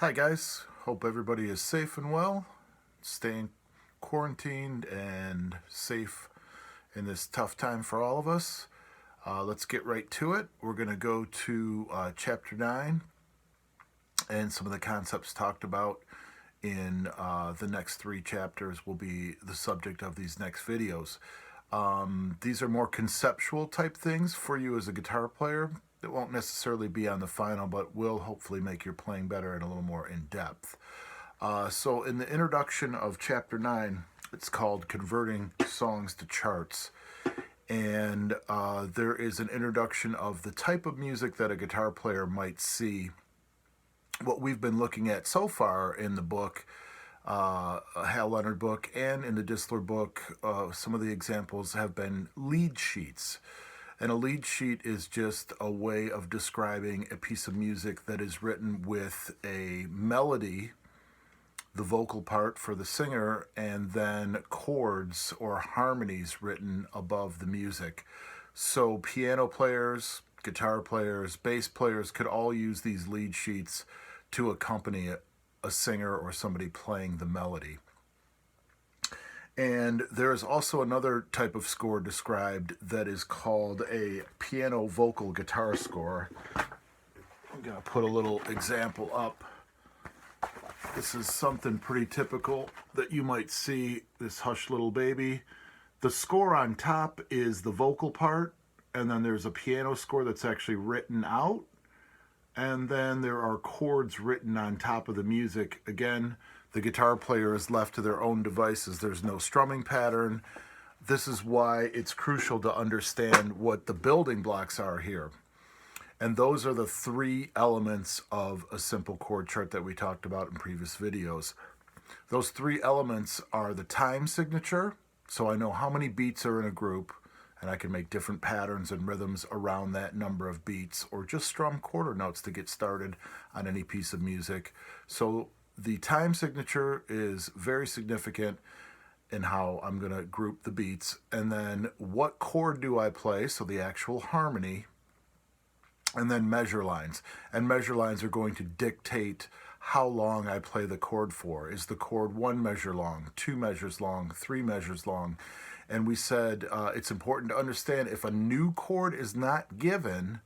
Hi guys, hope everybody is safe and well, staying quarantined and safe in this tough time for all of us. Let's get right to it. We're going to go to chapter 9 and some of the concepts talked about in the next 3 chapters will be the subject of these next videos. These are more conceptual type things for you as a guitar player. It won't necessarily be on the final, but will hopefully make your playing better and a little more in depth. So in the introduction of chapter 9, it's called Converting Songs to Charts. And there is an introduction of the type of music that a guitar player might see. What we've been looking at so far in the book, Hal Leonard book, and in the Disler book, some of the examples have been lead sheets. And a lead sheet is just a way of describing a piece of music that is written with a melody, the vocal part for the singer, and then chords or harmonies written above the music. So piano players, guitar players, bass players could all use these lead sheets to accompany a singer or somebody playing the melody. And there is also another type of score described that is called a piano vocal guitar score. I'm going to put a little example up. This is something pretty typical that you might see, this Hush Little Baby. The score on top is the vocal part, and then there's a piano score that's actually written out, and then there are chords written on top of the music. Again, the guitar player is left to their own devices. There's no strumming pattern. This is why it's crucial to understand what the building blocks are here. And those are the 3 elements of a simple chord chart that we talked about in previous videos. Those 3 elements are the time signature, so I know how many beats are in a group, and I can make different patterns and rhythms around that number of beats, or just strum quarter notes to get started on any piece of music. So the time signature is very significant in how I'm going to group the beats. And then what chord do I play, so the actual harmony, and then measure lines. And measure lines are going to dictate how long I play the chord for. Is the chord 1 measure long, 2 measures long, 3 measures long? And we said it's important to understand if a new chord is not given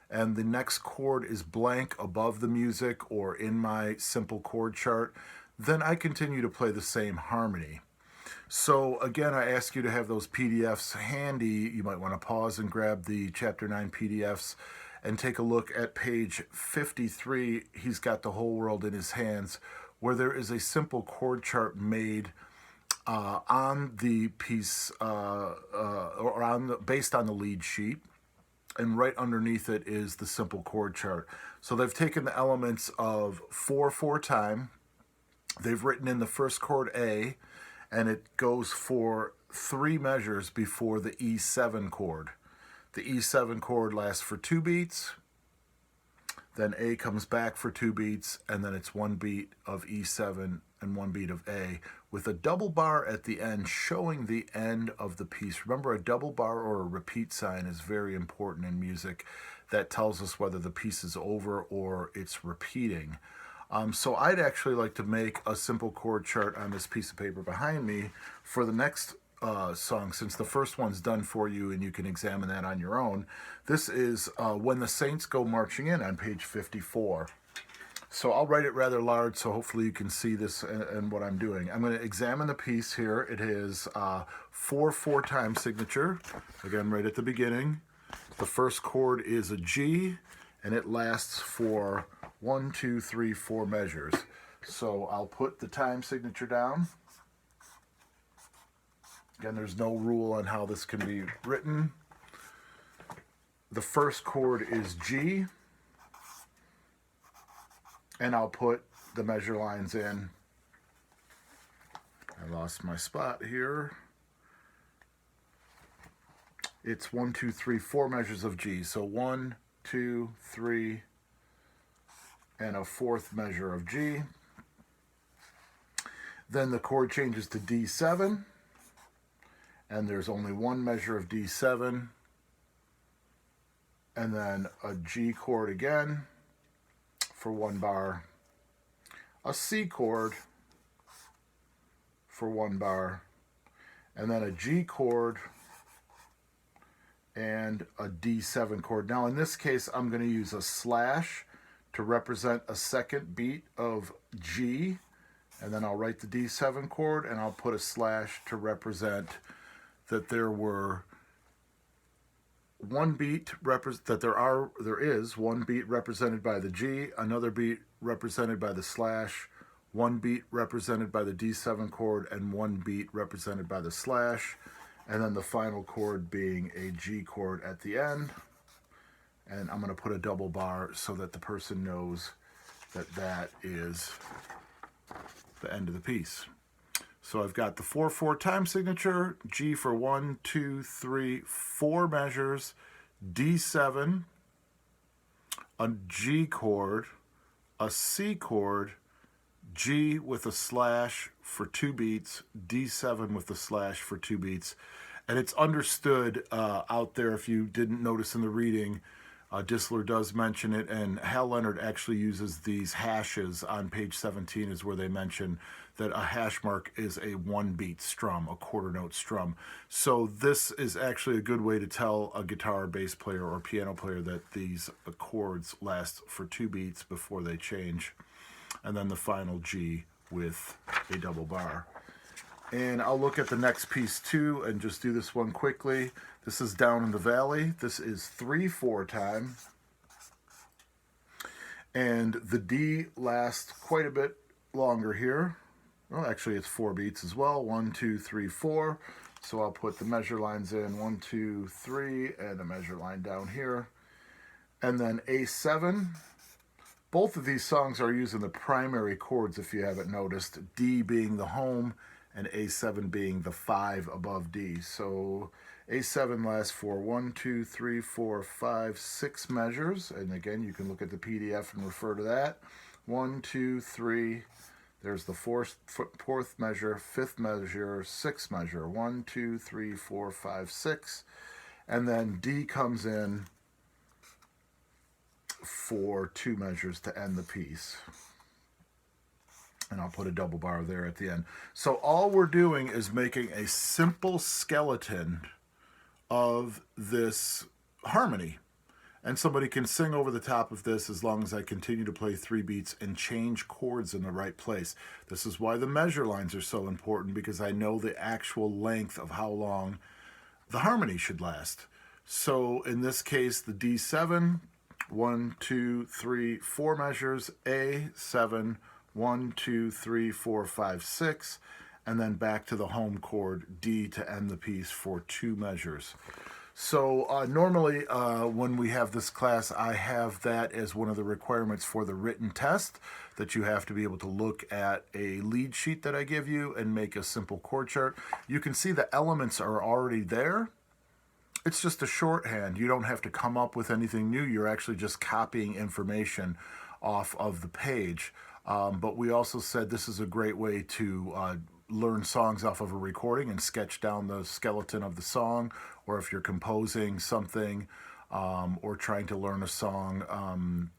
and the next chord is blank above the music or in my simple chord chart, then I continue to play the same harmony. So again, I ask you to have those PDFs handy. You might want to pause and grab the Chapter 9 PDFs and take a look at page 53. He's got the whole world in his hands, where there is a simple chord chart made on the piece based on the lead sheet. And right underneath it is the simple chord chart. So they've taken the elements of 4/4 time. They've written in the first chord A, and it goes for 3 measures before the E7 chord. The E7 chord lasts for 2 beats. Then A comes back for 2 beats, and then it's 1 beat of E7 and 1 beat of A, with a double bar at the end showing the end of the piece. Remember, a double bar or a repeat sign is very important in music. That tells us whether the piece is over or it's repeating. So I'd actually like to make a simple chord chart on this piece of paper behind me for the next song, since the first one's done for you and you can examine that on your own. This is When the Saints Go Marching In on page 54. So I'll write it rather large, so hopefully you can see this and what I'm doing. I'm going to examine the piece here. It is 4/4 time signature, again right at the beginning. The first chord is a G, and it lasts for 1, 2, 3, 4 measures. So I'll put the time signature down. Again, there's no rule on how this can be written. The first chord is G, and I'll put the measure lines in. I lost my spot here. It's 1, 2, 3, 4 measures of G. So 1, 2, 3, and a 4th measure of G. Then the chord changes to D7, and there's only 1 measure of D7, and then a G chord again for 1 bar, a C chord for 1 bar, and then a G chord and a D7 chord. Now in this case, I'm going to use a slash to represent a second beat of G, and then I'll write the D7 chord, and I'll put a slash to represent that there were one beat there is one beat represented by the G, another beat represented by the slash, one beat represented by the D7 chord, and one beat represented by the slash, and then the final chord being a G chord at the end. And I'm going to put a double bar so that the person knows that that is the end of the piece. So I've got the 4/4 time signature, G for 1, 2, 3, 4 measures, D7, a G chord, a C chord, G with a slash for 2 beats, D7 with a slash for 2 beats. And it's understood out there, if you didn't notice in the reading, Disler does mention it, and Hal Leonard actually uses these hashes on page 17 is where they mention that a hash mark is a 1-beat strum, a quarter note strum. So this is actually a good way to tell a guitar, bass player, or piano player that these chords last for 2 beats before they change. And then the final G with a double bar. And I'll look at the next piece too and just do this one quickly. This is Down in the Valley. This is 3/4 time. And the D lasts quite a bit longer here. Well, actually it's 4 beats as well. 1, 2, 3, 4. So I'll put the measure lines in 1, 2, 3, and a measure line down here. And then A7. Both of these songs are using the primary chords, if you haven't noticed. D being the home, and A7 being the 5 above D. So A7 lasts for 1, 2, 3, 4, 5, 6 measures. And again, you can look at the PDF and refer to that. 1, 2, 3. There's the fourth measure, 5th measure, 6th measure. 1, 2, 3, 4, 5, 6. And then D comes in for 2 measures to end the piece. And I'll put a double bar there at the end. So all we're doing is making a simple skeleton of this harmony. And somebody can sing over the top of this as long as I continue to play 3 beats and change chords in the right place. This is why the measure lines are so important, because I know the actual length of how long the harmony should last. So in this case, the D7, 1, 2, 3, 4 measures, A7, 1, 2, 3, 4, 5, 6, and then back to the home chord, D, to end the piece for 2 measures. So normally when we have this class, I have that as one of the requirements for the written test, that you have to be able to look at a lead sheet that I give you and make a simple chord chart. You can see the elements are already there. It's just a shorthand. You don't have to come up with anything new. You're actually just copying information off of the page. But we also said this is a great way to learn songs off of a recording and sketch down the skeleton of the song, or if you're composing something or trying to learn a song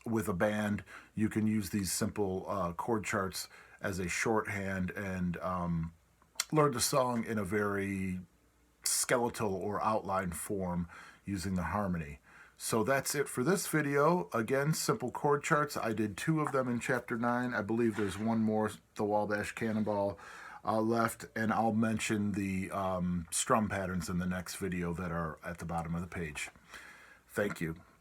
with a band, you can use these simple chord charts as a shorthand and learn the song in a very skeletal or outline form using the harmony. So that's it for this video. Again, simple chord charts. I did 2 of them in Chapter 9. I believe there's one more, the Wabash Cannonball, left, and I'll mention the strum patterns in the next video that are at the bottom of the page. Thank you.